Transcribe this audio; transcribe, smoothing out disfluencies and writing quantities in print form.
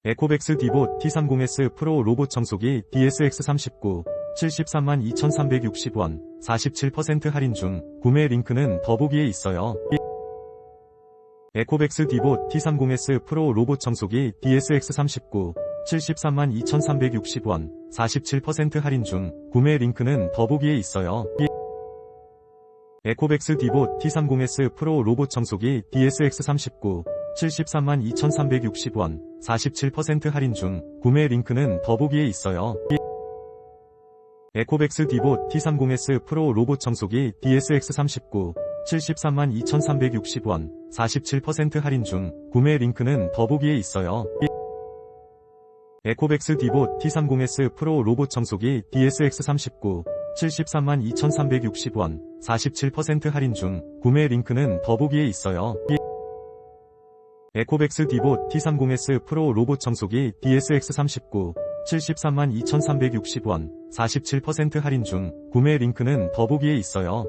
에코백스 디봇 T30S 프로 로봇 청소기 DSX39 732,360원 47% 할인 중. 구매 링크는 더보기에 있어요. 에코백스 디봇 T30S 프로 로봇 청소기 DSX39 732,360원 47% 할인 중. 구매 링크는 더보기에 있어요. 에코백스 디봇 T30S 프로 로봇 청소기 DSX39 732,360원 47% 할인 중. 구매 링크는 더보기에 있어요. 에코백스 디봇 T30S 프로 로봇 청소기 DSX39 732,360원 47% 할인 중. 구매 링크는 더보기에 있어요. 에코백스 디봇 T30S 프로 로봇 청소기 DSX39 732,360원 47% 할인 중. 구매 링크는 더보기에 있어요. 에코백스 디봇 T30S 프로 로봇 청소기 DSX39 732,360원 47% 할인 중. 구매 링크는 더보기에 있어요.